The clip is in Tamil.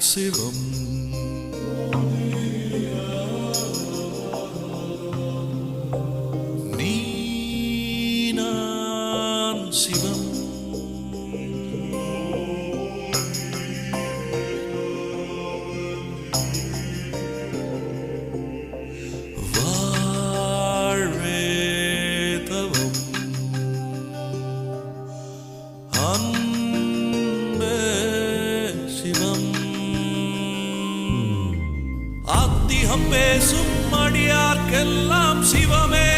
சிவம் நீ நான் சிவம் வாழ்வே தவம் ஆத்திகம் பேசும் அடியார்க்கெல்லாம் சிவமே